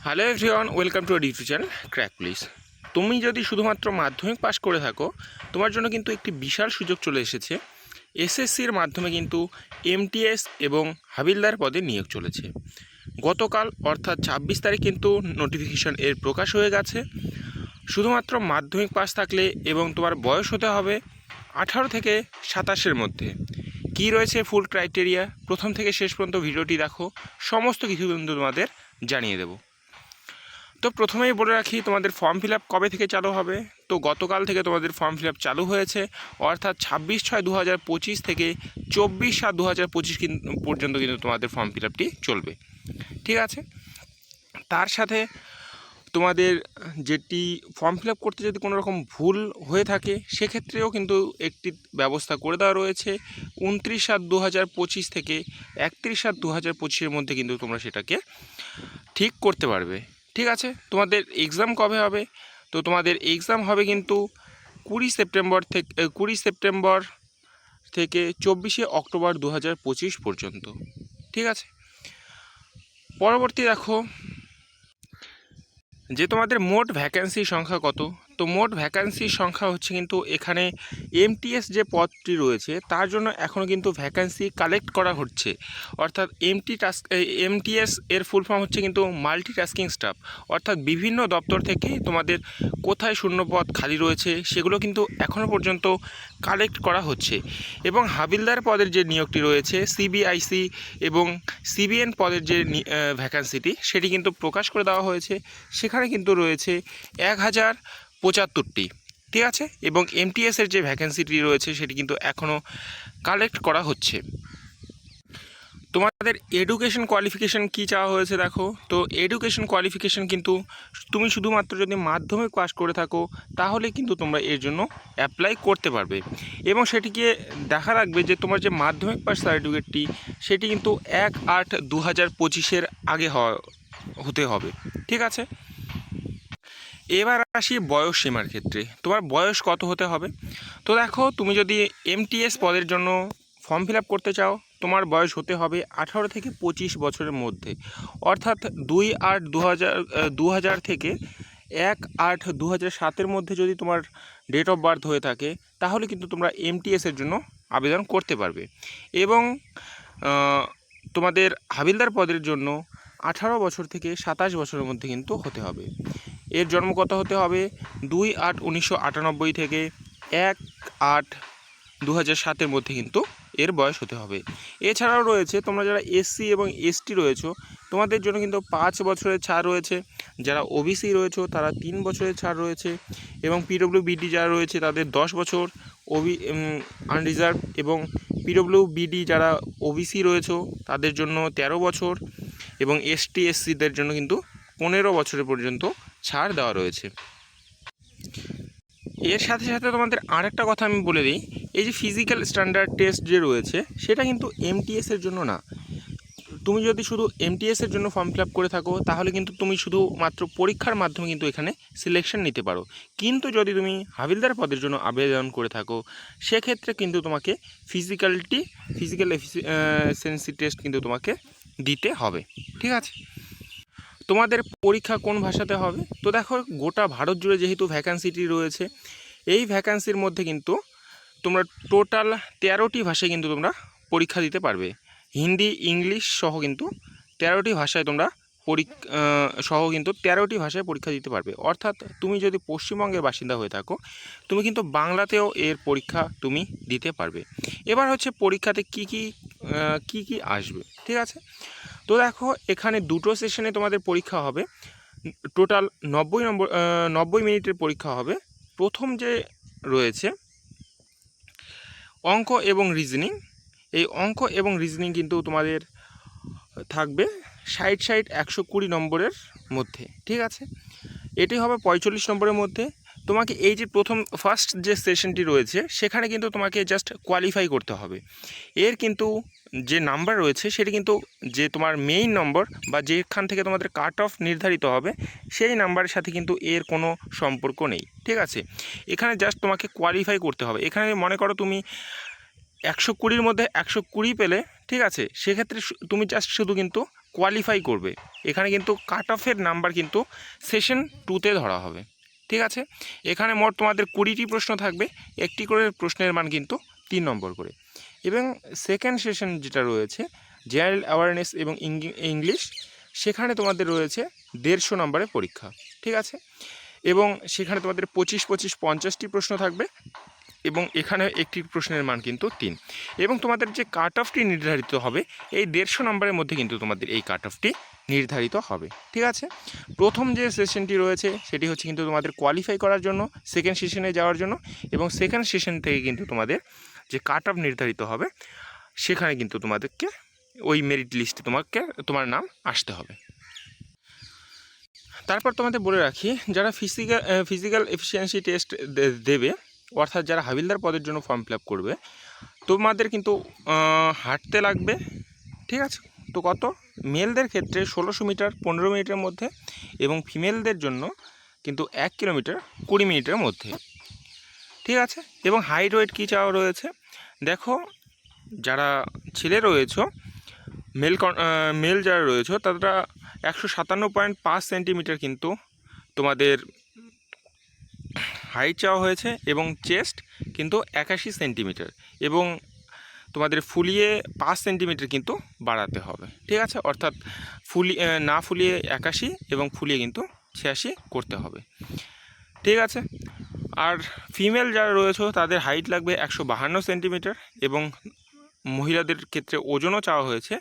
Hello everyone, welcome to our YouTube channel crack police. তুমি যদি শুধুমাত্র মাধ্যমিক পাস করে থাকো, তোমার জন্য কিন্তু একটি বিশাল সুযোগ চলে এসেছে। এসএসসির মাধ্যমে কিন্তু এমটিএস এবং হাবিলদার পদে নিয়োগ চলেছে। গতকাল অর্থাৎ 26 তারিখ কিন্তু নোটিফিকেশন এর প্রকাশ হয়ে গেছে। শুধুমাত্র মাধ্যমিক পাস থাকলে এবং তোমার বয়স হতে হবে 18 থেকে 27-এর মধ্যে। কী রয়েছে ফুল ক্রাইটেরিয়া, প্রথম থেকে শেষ পর্যন্ত ভিডিওটি দেখো, সমস্ত কিছু কিন্তু তোমাদের জানিয়ে দেবো। তো প্রথমেই বলে রাখি, তোমাদের ফর্ম ফিল আপ কবে থেকে চালু হবে। তো গতকাল থেকে তোমাদের ফর্ম ফিল আপ চালু হয়েছে, অর্থাৎ 26/6/2025 থেকে 24/7/2025 পর্যন্ত কিন্তু তোমাদের ফর্ম ফিল আপটি চলবে। ঠিক আছে, তার সাথে তোমাদের যেটি ফর্ম ফিল আপ করতে যদি কোনো রকম ভুল হয়ে থাকে, সেক্ষেত্রেও কিন্তু একটি ব্যবস্থা করে দেওয়া রয়েছে। 29/7/2025 থেকে 31/7/2025-এর মধ্যে কিন্তু তোমরা সেটাকে ঠিক করতে পারবে। ঠিক আছে, তোমাদের এক্সাম কবে হবে? তো তোমাদের এক্সাম হবে কিন্তু 20 সেপ্টেম্বর থেকে 24 অক্টোবর 2025 পর্যন্ত। ঠিক আছে, পরবর্তী দেখো যে তোমাদের মোট ভ্যাকেন্সির সংখ্যা কত। তো মোট ভ্যাকেন্সির সংখ্যা হচ্ছে কিন্তু এখানে এমটিএস যে পদটি রয়েছে তার জন্য এখনও কিন্তু ভ্যাকেন্সি কালেক্ট করা হচ্ছে। অর্থাৎ এমটিএস এর ফুল ফর্ম হচ্ছে কিন্তু মাল্টিটাস্কিং স্টাফ। অর্থাৎ বিভিন্ন দপ্তর থেকে তোমাদের কোথায় শূন্যপদ খালি রয়েছে সেগুলো কিন্তু এখনও পর্যন্ত কালেক্ট করা হচ্ছে। এবং হাবিলদার পদের যে নিয়োগটি রয়েছে, সিবিআইসি এবং সিবিএন পদের যে ভ্যাকেন্সিটি সেটি কিন্তু প্রকাশ করে দেওয়া হয়েছে। সেখানে কিন্তু রয়েছে 1075টি। ঠিক আছে, এবং এমটিএসের যে ভ্যাকেন্সিটি রয়েছে সেটি কিন্তু এখনও কালেক্ট করা হচ্ছে। তোমাদের এডুকেশন কোয়ালিফিকেশান কী চাওয়া হয়েছে দেখো। তো এডুকেশন কোয়ালিফিকেশান কিন্তু তুমি শুধুমাত্র যদি মাধ্যমিক পাস করে থাকো তাহলে কিন্তু তোমরা এর জন্য অ্যাপ্লাই করতে পারবে। এবং সেটিকে দেখা রাখবে যে তোমার যে মাধ্যমিক পাস সার্টিফিকেটটি সেটি কিন্তু 1/8/2025-এর আগে হতে হবে। ঠিক আছে, এবার আসি বয়স সীমার ক্ষেত্রে। তোমার বয়স কত হতে হবে? তো দেখো, তুমি যদি এমটিএস পদের জন্য ফর্ম ফিল আপ করতে চাও, তোমার বয়স হতে হবে 18 থেকে 25 বছরের মধ্যে। অর্থাৎ 2/8/2000 থেকে 1/8/2007-এর মধ্যে যদি তোমার ডেট অফ বার্থ হয়ে থাকে তাহলে কিন্তু তোমরা এমটিএসের জন্য আবেদন করতে পারবে। এবং তোমাদের হাবিলদার পদের জন্য 18 বছর থেকে 27 বছরের মধ্যে কিন্তু হতে হবে। এর জন্মগত হতে হবে 2/8/1998 থেকে 1/8/2007-এর মধ্যে কিন্তু এর বয়স হতে হবে। এছাড়াও রয়েছে তোমরা যারা এসসি এবং এসটি রয়েছো, তোমাদের জন্য কিন্তু 5 বছরের ছাড় রয়েছে। যারা ওবিসি রয়েছো তারা 3 বছরের ছাড় রয়েছে। এবং পিডব্লিউবিডি যারা রয়েছে তাদের 10 বছর আনরিজার্ভ। এবং পিডব্লিউবিডি যারা ওবিসি রয়েছো তাদের জন্য 13 বছর। এবং এসটি এসসিদের জন্য কিন্তু 15 বছরের পর্যন্ত ছাড় দেওয়া রয়েছে। এর সাথে সাথে তোমাদের আরেকটা কথা আমি বলে দিই, এই যে ফিজিক্যাল স্ট্যান্ডার্ড টেস্ট যে রয়েছে সেটা কিন্তু এমটিএসের জন্য না। তুমি যদি শুধু এমটিএসের জন্য ফর্ম ফিল আপ করে থাকো তাহলে কিন্তু তুমি শুধুমাত্র পরীক্ষার মাধ্যমে কিন্তু এখানে সিলেকশন নিতে পারো। কিন্তু যদি তুমি হাবিলদার পদের জন্য আবেদন করে থাকো সেক্ষেত্রে কিন্তু তোমাকে ফিজিক্যাল এফিসিয়েন্সি টেস্ট কিন্তু তোমাকে দিতে হবে। ঠিক আছে, তোমাদের পরীক্ষা কোন ভাষাতে হবে? তো দেখো, গোটা ভারত জুড়ে যেহেতু ভ্যাকান্সিটি রয়েছে, এই ভ্যাকান্সির মধ্যে কিন্তু তোমরা টোটাল 13টি ভাষায় কিন্তু তোমরা পরীক্ষা দিতে পারবে। হিন্দি, ইংলিশ সহ কিন্তু 13টি ভাষায় তোমরা কিন্তু 13টি ভাষায় পরীক্ষা দিতে পারবে। অর্থাৎ তুমি যদি পশ্চিমবঙ্গের বাসিন্দা হয়ে থাকো তুমি কিন্তু বাংলাতেও এর পরীক্ষা তুমি দিতে পারবে। এবার হচ্ছে পরীক্ষাতে কি কি আসবে। ঠিক আছে, তো দেখো, এখানে দুটো সেশনে তোমাদের পরীক্ষা হবে। টোটাল 90 মিনিটের পরীক্ষা হবে। প্রথম যে রয়েছে অঙ্ক এবং রিজনিং, এই অঙ্ক এবং রিজনিং কিন্তু তোমাদের থাকবে 60 নম্বরের মধ্যে। ঠিক আছে, এটি হবে 45 নম্বরের মধ্যে। তোমাকে এই যে ফার্স্ট যে সেশনটি রয়েছে সেখানে কিন্তু তোমাকে জাস্ট কোয়ালিফাই করতে হবে। এর কিন্তু যে নাম্বার রয়েছে সেটি কিন্তু যে তোমার মেইন নম্বর বা যেখান থেকে তোমাদের কাট অফ নির্ধারিত হবে সেই নাম্বারের সাথে কিন্তু এর কোনো সম্পর্ক নেই। ঠিক আছে, এখানে জাস্ট তোমাকে কোয়ালিফাই করতে হবে। এখানে মনে করো তুমি 120-র মধ্যে 120 পেলে, ঠিক আছে, সেক্ষেত্রে তুমি জাস্ট শুধু কিন্তু কোয়ালিফাই করবে। এখানে কিন্তু কাট অফের নাম্বার কিন্তু সেশন 2তে ধরা হবে। ঠিক আছে, এখানে মোট তোমাদের 20টি প্রশ্ন থাকবে, একটি করে প্রশ্নের মান কিন্তু 3 নম্বর করে। এবং সেকেন্ড সেশন যেটা রয়েছে জেনারেল অ্যাওয়ারনেস এবং ইংলিশ, সেখানে তোমাদের রয়েছে 150 নম্বরের পরীক্ষা। ঠিক আছে, এবং সেখানে তোমাদের 25-25-50টি প্রশ্ন থাকবে এবং এখানে একটি প্রশ্নের মান কিন্তু 3। এবং তোমাদের যে কাট অফটি নির্ধারিত হবে এই 150 নম্বরের মধ্যে কিন্তু তোমাদের এই কাট অফটি নির্ধারিত হবে। ঠিক আছে, প্রথম যে সেশনটি রয়েছে সেটি হচ্ছে কিন্তু তোমাদের কোয়ালিফাই করার জন্য, সেকেন্ড সেশনে যাওয়ার জন্য, এবং সেকেন্ড সেশন থেকে কিন্তু তোমাদের যে কাট অফ নির্ধারিত হবে সেখানে কিন্তু তোমাদেরকে ওই মেরিট লিস্টে তোমার নাম আসতে হবে। তারপর তোমাদের বলে রাখি, যারা ফিজিক্যাল এফিসিয়েন্সি টেস্ট দেবে, অর্থাৎ যারা হাবিলদার পদের জন্য ফর্ম ফিল আপ করবে, তোমাদের কিন্তু হাঁটতে লাগবে। ঠিক আছে, তো কত? মেলদের ক্ষেত্রে 1600 মিটার 15 মিনিটের মধ্যে, এবং ফিমেলদের জন্য কিন্তু 1 কিলোমিটার 20 মিনিটের মধ্যে। ঠিক আছে, এবং হাইট ওয়েট কী চাওয়া রয়েছে দেখো, যারা ছেলে রয়েছে, মেল যারা রয়েছে তারা 157.5 সেন্টিমিটার কিন্তু তোমাদের হাইট চাওয়া হয়েছে, এবং চেস্ট কিন্তু 81 সেন্টিমিটার, এবং তোমাদের ফুলিয়ে 5 সেন্টিমিটার কিন্তু বাড়াতে হবে। ঠিক আছে, অর্থাৎ না ফুলিয়ে 81 এবং ফুলিয়ে কিন্তু 86 করতে হবে। ঠিক আছে, আর ফিমেল যারা রয়েছে তাদের হাইট লাগবে 152 সেন্টিমিটার, এবং মহিলাদের ক্ষেত্রে ওজনও চাওয়া হয়েছে,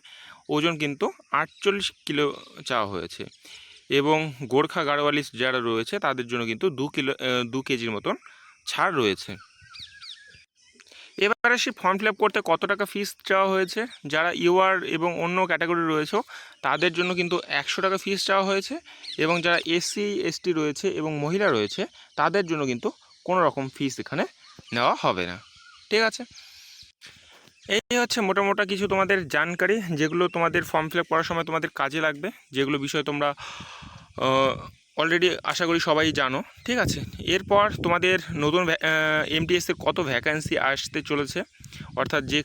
ওজন কিন্তু 48 কিলো চাওয়া হয়েছে, এবং গোর্খা গাড়োয়ালি যারা রয়েছে তাদের জন্য কিন্তু 2 কেজির মতন ছাড় রয়েছে। এবারে সে ফর্ম ফিল আপ করতে কত টাকা ফিস চাওয়া হয়েছে, যারা ইউআর এবং অন্য ক্যাটাগরি রয়েছে তাদের জন্য কিন্তু 100 টাকা ফিস চাওয়া হয়েছে, এবং যারা এসসি এসটি রয়েছে এবং মহিলা রয়েছে তাদের জন্য কিন্তু কোনো রকম ফিস এখানে নেওয়া হবে না। ঠিক আছে, এই হচ্ছে মোটামোটা কিছু তোমাদের জানকারি, যেগুলো তোমাদের ফর্ম ফিল আপ করার সময় তোমাদের কাজে লাগবে, যেগুলো বিষয়ে তোমরা অলরেডি আশা করি সবাই জানো। ঠিক আছে, এরপর তোমাদের নতুন এমটিএসের কত ভ্যাকান্সি আসতে চলেছে, অর্থাৎ যে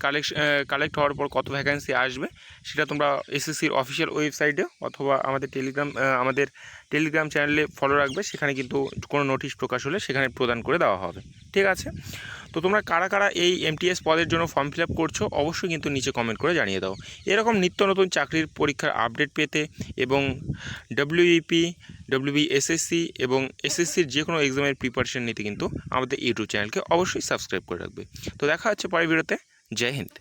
কালেক্ট হওয়ার পর কত ভ্যাকান্সি আসবে সেটা তোমরা এসএসসির অফিসিয়াল ওয়েবসাইটে অথবা আমাদের টেলিগ্রাম চ্যানেলে ফলো রাখবে, সেখানে কিন্তু কোনো নোটিশ প্রকাশ হলে সেখানে প্রদান করে দেওয়া হবে। ঠিক আছে, তো তোমরা কারা কারা এই এমটিএস পদের জন্য ফর্ম ফিল আপ করছো অবশ্যই কিন্তু নিচে কমেন্ট করে জানিয়ে দাও। এরকম নিত্য নতুন চাকরির পরীক্ষার আপডেট পেতে এবং ডব্লিউইপি, এসএসসি এবং এসএসসির যে কোনো এক্সামের প্রিপারেশন নিতে কিন্তু আমাদের ইউটিউব চ্যানেলকে অবশ্যই সাবস্ক্রাইব করে রাখবে। তো দেখা হচ্ছে পরের ভিডিওতে। জয় হিন্দ।